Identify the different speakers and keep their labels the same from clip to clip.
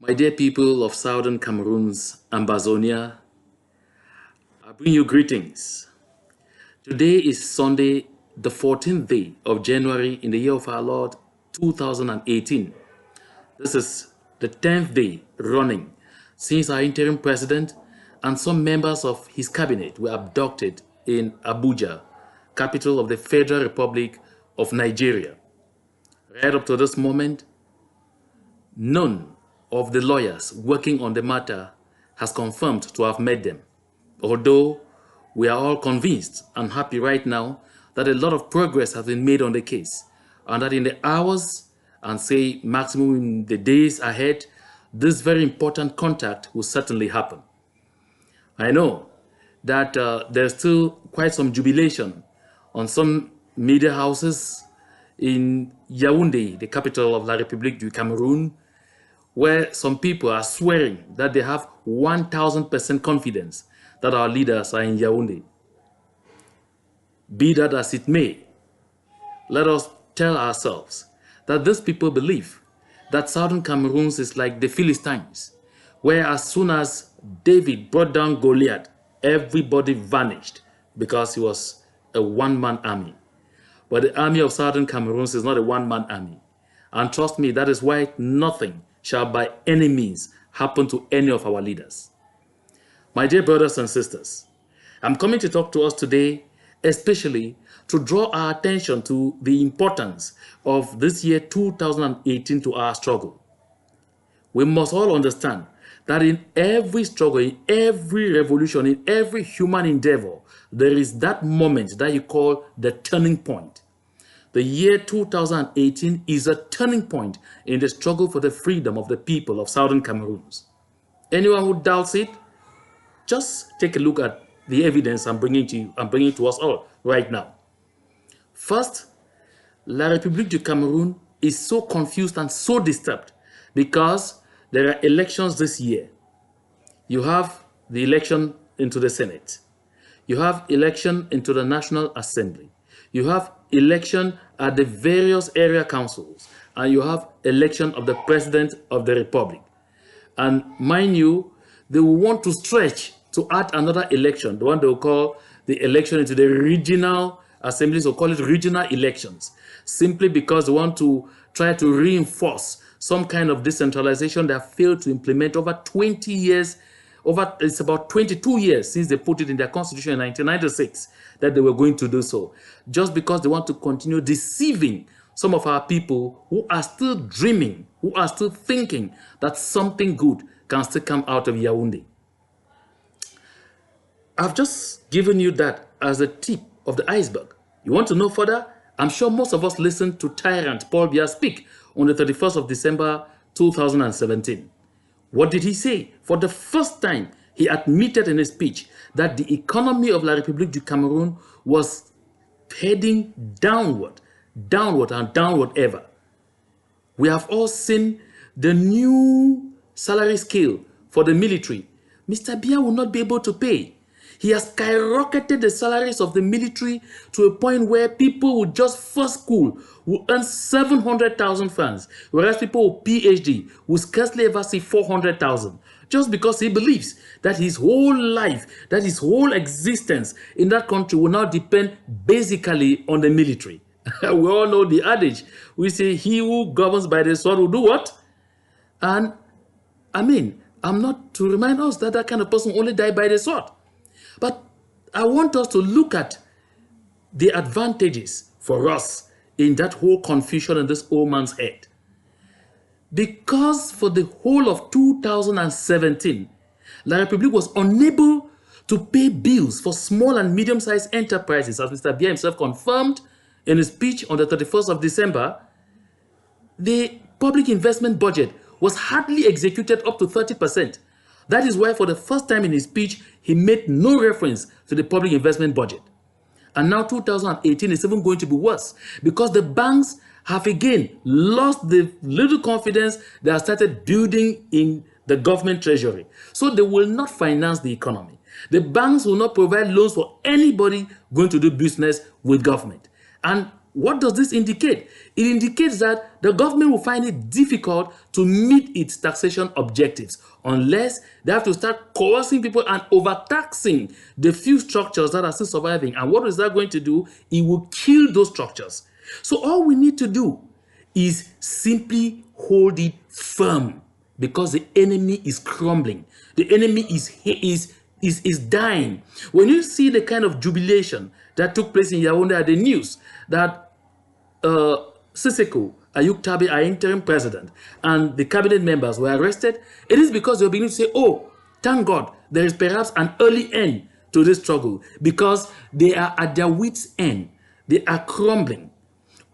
Speaker 1: My dear people of Southern Cameroon's Ambazonia, I bring you greetings. Today is Sunday, the 14th day of January in the year of our Lord 2018. This is the 10th day running since our interim president and some members of his cabinet were abducted in Abuja, capital of the Federal Republic of Nigeria. Right up to this moment, none of the lawyers working on the matter has confirmed to have met them, although we are all convinced and happy right now that a lot of progress has been made on the case, and that in the hours and say maximum in the days ahead, this very important contact will certainly happen. I know that there's still quite some jubilation on some media houses in Yaoundé, the capital of La République du Cameroon, where some people are swearing that they have 1000% confidence that our leaders are in Yaoundé. Be that as it may, let us tell ourselves that these people believe that Southern Cameroon is like the Philistines, where as soon as David brought down Goliath, everybody vanished because he was a one-man army. But the army of Southern Cameroon is not a one-man army. And trust me, that is why nothing shall by any means happen to any of our leaders. My dear brothers and sisters, I'm coming to talk to us today, especially to draw our attention to the importance of this year 2018 to our struggle. We must all understand that in every struggle, in every revolution, in every human endeavor, there is that moment that you call the turning point. The year 2018 is a turning point in the struggle for the freedom of the people of Southern Cameroon. Anyone who doubts it, just take a look at the evidence I'm bringing to you, I'm bringing to us all right now. First, La République du Cameroon is so confused and so disturbed because there are elections this year. You have the election into the Senate. You have election into the National Assembly. You have election at the various area councils, and you have election of the President of the Republic. And mind you, they will want to stretch to add another election, the one they will call the election into the regional assemblies, or call it regional elections, simply because they want to try to reinforce some kind of decentralization that failed to implement over 20 years. It's about 22 years since they put it in their constitution in 1996 that they were going to do so, just because they want to continue deceiving some of our people who are still dreaming, who are still thinking that something good can still come out of Yaoundé. I've just given you that as a tip of the iceberg. You want to know further? I'm sure most of us listened to Tyrant Paul Biya speak on the 31st of December 2017. What did he say? For the first time, he admitted in his speech that the economy of La République du Cameroon was heading downward and downward ever. We have all seen the new salary scale for the military. Mr. Biya will not be able to pay. He has skyrocketed the salaries of the military to a point where people with just first school will earn 700,000 francs, whereas people with PhD will scarcely ever see 400,000, just because he believes that his whole life, that his whole existence in that country will now depend basically on the military. We all know the adage. We say, he who governs by the sword will do what? And I mean, I'm not to remind us that that kind of person only died by the sword. But I want us to look at the advantages for us in that whole confusion in this old man's head. Because for the whole of 2017, La République was unable to pay bills for small and medium-sized enterprises, as Mr. Biya himself confirmed in his speech on the 31st of December. The public investment budget was hardly executed up to 30%. That is why for the first time in his speech, he made no reference to the public investment budget. And now 2018 is even going to be worse because the banks have again lost the little confidence they have started building in the government treasury. So they will not finance the economy. The banks will not provide loans for anybody going to do business with government. And What does this indicate? It indicates that the government will find it difficult to meet its taxation objectives unless they have to start coercing people and overtaxing the few structures that are still surviving. And what is that going to do? It will kill those structures. So all we need to do is simply hold it firm, because the enemy is crumbling. The enemy is dying. When you see the kind of jubilation that took place in Yaoundé at the news that Siseko Ayuk Tabe, our interim president, and the cabinet members were arrested, it is because they're beginning to say, oh, thank God, there is perhaps an early end to this struggle, because they are at their wits' end. They are crumbling.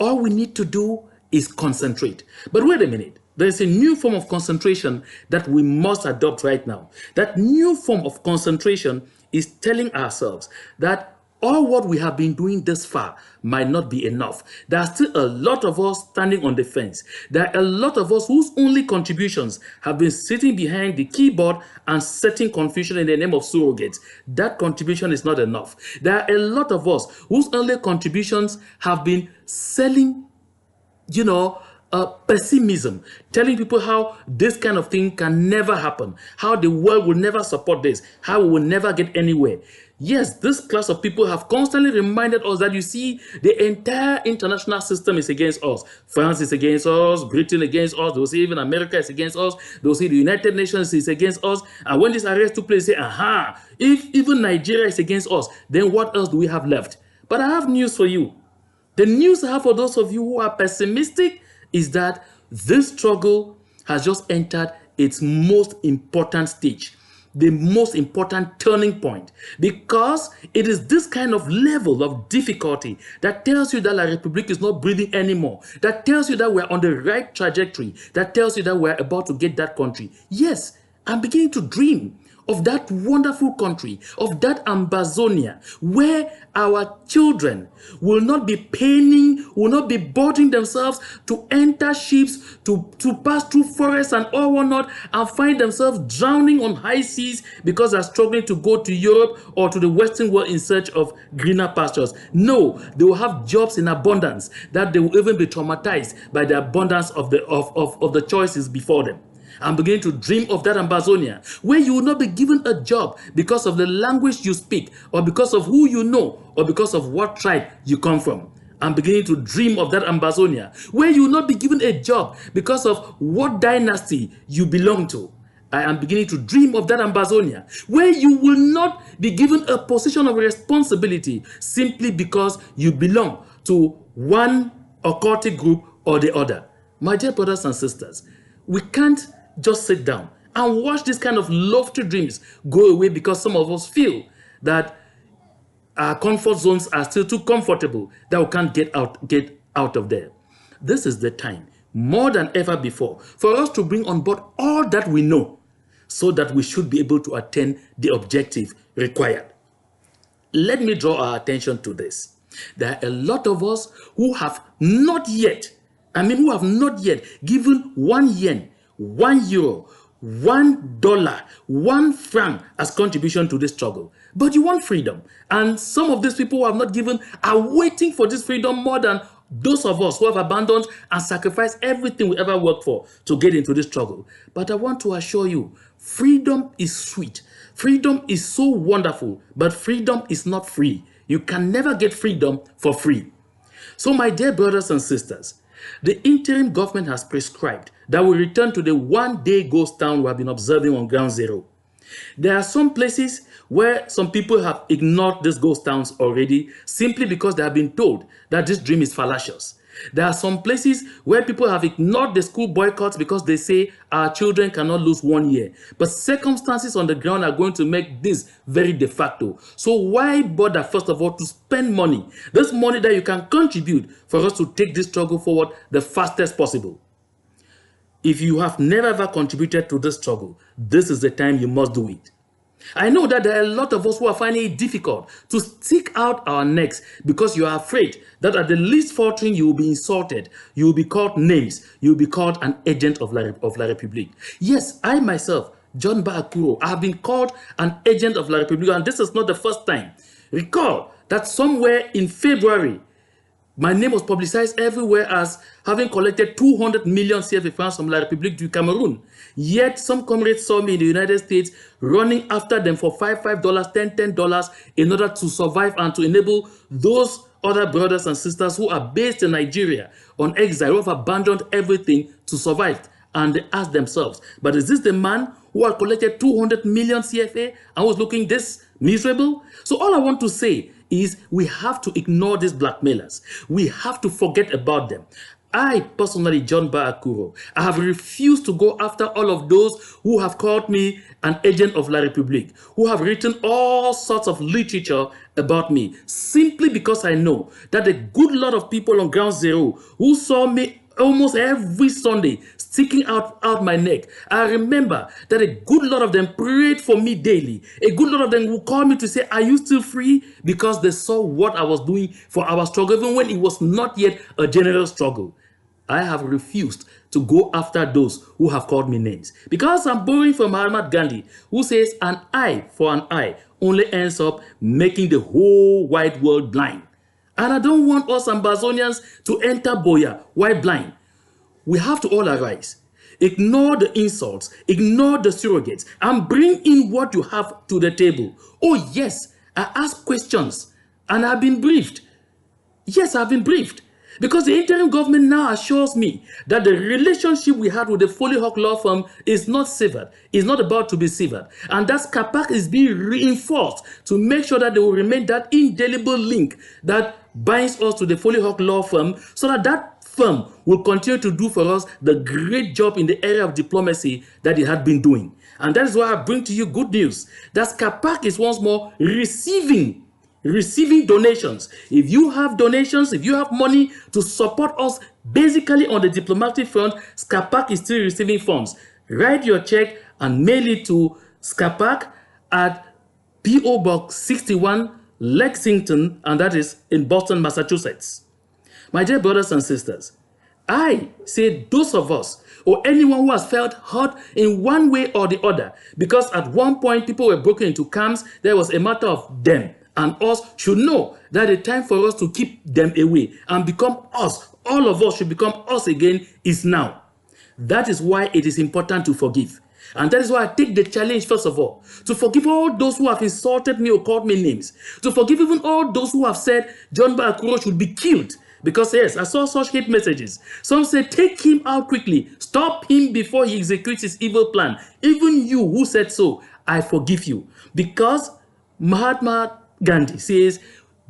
Speaker 1: All we need to do is concentrate. But wait a minute. There is a new form of concentration that we must adopt right now. That new form of concentration is telling ourselves that all what we have been doing this far might not be enough. There are still a lot of us standing on the fence. There are a lot of us whose only contributions have been sitting behind the keyboard and setting confusion in the name of surrogates. That contribution is not enough. There are a lot of us whose only contributions have been selling, pessimism, telling people how this kind of thing can never happen, how the world will never support this, how we will never get anywhere. Yes, this class of people have constantly reminded us that, you see, the entire international system is against us. France is against us, Britain against us, they'll say even America is against us, they'll say the United Nations is against us. And when this arrest took place, they say, aha, if even Nigeria is against us, then what else do we have left? But I have news for you. The news I have for those of you who are pessimistic is that this struggle has just entered its most important stage, the most important turning point, because it is this kind of level of difficulty that tells you that La République is not breathing anymore, that tells you that we're on the right trajectory, that tells you that we're about to get that country. Yes, I'm beginning to dream of that wonderful country, of that Amazonia, where our children will not be paining, will not be bothering themselves to enter ships, to pass through forests and all whatnot, and find themselves drowning on high seas because they're struggling to go to Europe or to the Western world in search of greener pastures. No, they will have jobs in abundance, that they will even be traumatized by the abundance of the choices before them. I'm beginning to dream of that Amazonia, where you will not be given a job because of the language you speak, or because of who you know, or because of what tribe you come from. I'm beginning to dream of that Amazonia, where you will not be given a job because of what dynasty you belong to. I am beginning to dream of that Amazonia, where you will not be given a position of responsibility simply because you belong to one occultic group or the other. My dear brothers and sisters, we can't just sit down and watch this kind of lofty dreams go away because some of us feel that our comfort zones are still too comfortable, that we can't get out of there. This is the time, more than ever before, for us to bring on board all that we know, so that we should be able to attain the objective required. Let me draw our attention to this. There are a lot of us who have not yet given 1 yen, 1 euro, $1, 1 franc as contribution to this struggle. But you want freedom. And some of these people who have not given are waiting for this freedom more than those of us who have abandoned and sacrificed everything we ever worked for to get into this struggle. But I want to assure you, freedom is sweet. Freedom is so wonderful, but freedom is not free. You can never get freedom for free. So my dear brothers and sisters, the interim government has prescribed that we return to the one-day ghost town we have been observing on ground zero. There are some places where some people have ignored these ghost towns already simply because they have been told that this dream is fallacious. There are some places where people have ignored the school boycotts because they say our children cannot lose 1 year. But circumstances on the ground are going to make this very de facto. So why bother, first of all, to spend money? This money that you can contribute for us to take this struggle forward the fastest possible. If you have never ever contributed to this struggle, this is the time you must do it. I know that there are a lot of us who are finding it difficult to stick out our necks because you are afraid that at the least faltering you will be insulted, you will be called names, you will be called an agent of La République. Yes, I myself, John Baakuro, I have been called an agent of La République, and this is not the first time. Recall that somewhere in February, My name was publicized everywhere as having collected 200 million CFA francs from La République du Cameroon. Yet some comrades saw me in the United States running after them for $5, $10 in order to survive and to enable those other brothers and sisters who are based in Nigeria on exile, who have abandoned everything to survive. And they ask themselves, but is this the man who had collected 200 million CFA and was looking this miserable? So all I want to say is we have to ignore these blackmailers. We have to forget about them. I personally, John Baakuro, I have refused to go after all of those who have called me an agent of La République, who have written all sorts of literature about me, simply because I know that a good lot of people on Ground Zero who saw me almost every Sunday sticking out my neck. I remember that a good lot of them prayed for me daily. A good lot of them would call me to say, are you still free? Because they saw what I was doing for our struggle, even when it was not yet a general struggle. I have refused to go after those who have called me names. Because I'm borrowing from Mahatma Gandhi, who says an eye for an eye only ends up making the whole wide world blind. And I don't want us Ambazonians to enter Boya while blind. We have to all arise. Ignore the insults, ignore the surrogates, and bring in what you have to the table. Oh yes, I ask questions and I've been briefed. Yes, I've been briefed. Because the interim government now assures me that the relationship we had with the Foley Hawk law firm is not severed, is not about to be severed. And that SCAPAC is being reinforced to make sure that there will remain that indelible link that binds us to the Foley Hawk law firm, so that that firm will continue to do for us the great job in the area of diplomacy that it had been doing. And that is why I bring to you good news, that SCAPAC is once more receiving donations. If you have donations, if you have money to support us basically on the diplomatic front, SCAPAC is still receiving funds. Write your check and mail it to SCAPAC at P.O. Box 61, Lexington, and that is in Boston, Massachusetts. My dear brothers and sisters, I say those of us or anyone who has felt hurt in one way or the other, because at one point people were broken into camps, there was a matter of them and us, should know that the time for us to keep them away and become us, all of us should become us again, is now. That is why it is important to forgive. And that is why I take the challenge, first of all, to forgive all those who have insulted me or called me names. To forgive even all those who have said John Baakuro should be killed. Because yes, I saw such hate messages. Some say, take him out quickly. Stop him before he executes his evil plan. Even you who said so, I forgive you. Because Mahatma Gandhi says,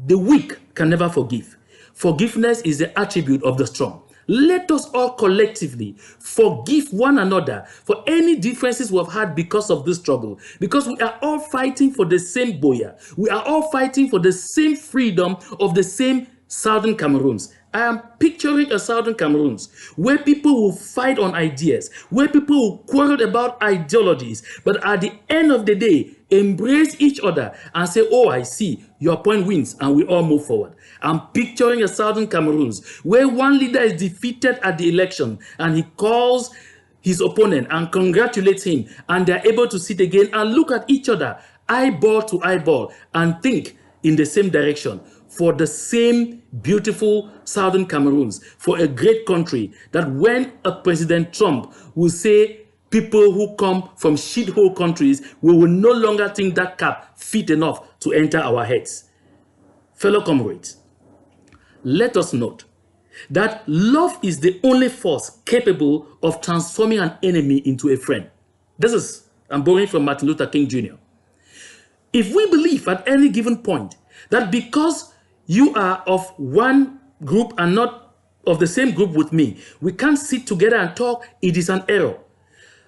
Speaker 1: the weak can never forgive. Forgiveness is the attribute of the strong. Let us all collectively forgive one another for any differences we have had because of this struggle. Because we are all fighting for the same Boya. We are all fighting for the same freedom of the same Southern Cameroons. I am picturing a Southern Cameroons where people will fight on ideas, where people will quarrel about ideologies, but at the end of the day, embrace each other and say, oh, I see, your point wins, and we all move forward. I'm picturing a Southern Cameroons where one leader is defeated at the election and he calls his opponent and congratulates him, and they're able to sit again and look at each other eyeball to eyeball and think in the same direction for the same beautiful Southern Cameroons, for a great country, that when a President Trump will say people who come from shithole countries, we will no longer think that cap fit enough to enter our heads. Fellow comrades, let us note that love is the only force capable of transforming an enemy into a friend. I'm borrowing from Martin Luther King Jr. If we believe at any given point that because you are of one group and not of the same group with me, we can't sit together and talk, it is an error.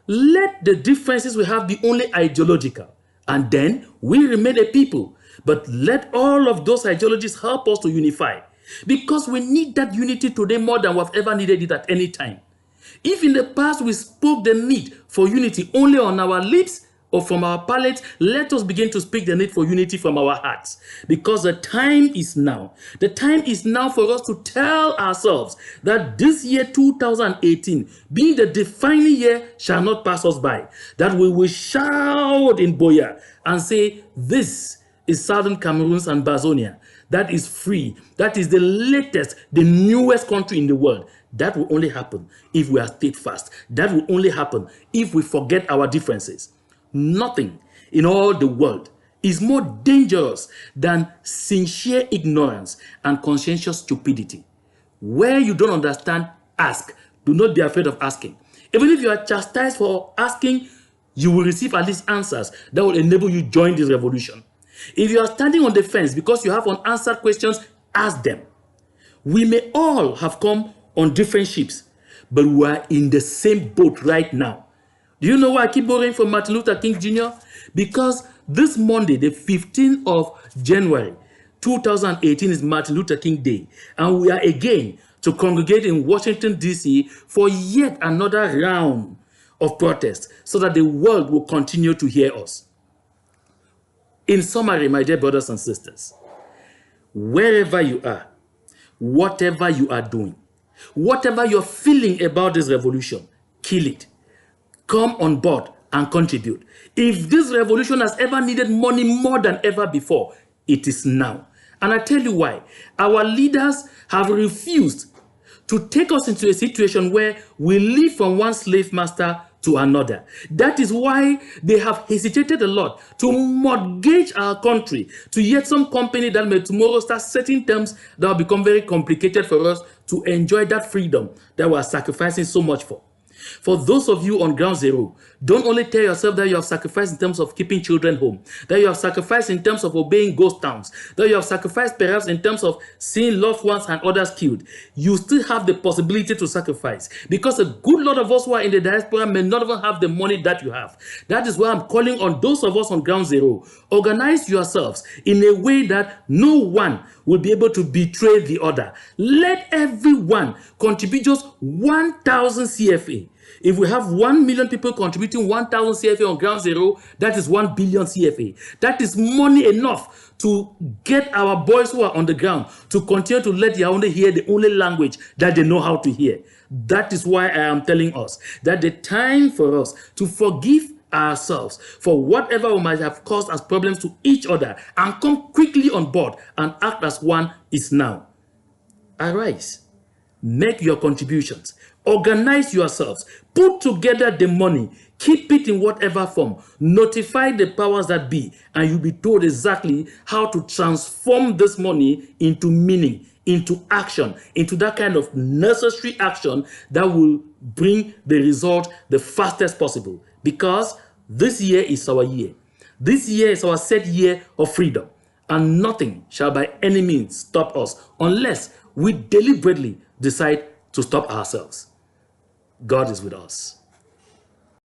Speaker 1: Let the differences we have be only ideological, and then we remain a people. But let all of those ideologies help us to unify, because we need that unity today more than we've ever needed it at any time. If in the past we spoke the need for unity only on our lips or from our palates, let us begin to speak the need for unity from our hearts, because the time is now. The time is now for us to tell ourselves that this year 2018, being the defining year, shall not pass us by, that we will shout in Boya and say, this is Southern Cameroons and Bazonia. that is free, that is the latest, the newest country in the world. That will only happen if we are steadfast. That will only happen if we forget our differences. Nothing in all the world is more dangerous than sincere ignorance and conscientious stupidity. Where you don't understand, ask. Do not be afraid of asking. Even if you are chastised for asking, you will receive at least answers that will enable you to join this revolution. If you are standing on the fence because you have unanswered questions, ask them. We may all have come on different ships, but we are in the same boat right now. Do you know why I keep borrowing from Martin Luther King Jr.? Because this Monday, the 15th of January, 2018 is Martin Luther King Day. And we are again to congregate in Washington, D.C. for yet another round of protest so that the world will continue to hear us. In summary, my dear brothers and sisters, wherever you are, whatever you are doing, whatever you're feeling about this revolution, kill it. Come on board and contribute. If this revolution has ever needed money more than ever before, it is now. And I tell you why. Our leaders have refused to take us into a situation where we live from one slave master to another. That is why they have hesitated a lot to mortgage our country to yet some company that may tomorrow start setting terms that will become very complicated for us to enjoy that freedom that we are sacrificing so much for. For those of you on ground zero, don't only tell yourself that you have sacrificed in terms of keeping children home, that you have sacrificed in terms of obeying ghost towns, that you have sacrificed perhaps in terms of seeing loved ones and others killed. You still have the possibility to sacrifice because a good lot of us who are in the diaspora may not even have the money that you have. That is why I'm calling on those of us on ground zero. Organize yourselves in a way that no one will be able to betray the other. Let everyone contribute just 1,000 CFA. If we have 1 million people contributing 1,000 CFA on ground zero, that is 1 billion CFA. That is money enough to get our boys who are on the ground to continue to let Yaoundé hear the only language that they know how to hear. That is why I am telling us that the time for us to forgive ourselves for whatever we might have caused as problems to each other and come quickly on board and act as one is now. Arise, make your contributions, organize yourselves, put together the money, keep it in whatever form, notify the powers that be, and you'll be told exactly how to transform this money into meaning, into action, into that kind of necessary action that will bring the result the fastest possible. Because this year is our year. This year is our set year of freedom. And nothing shall by any means stop us unless we deliberately decide to stop ourselves. God is with us.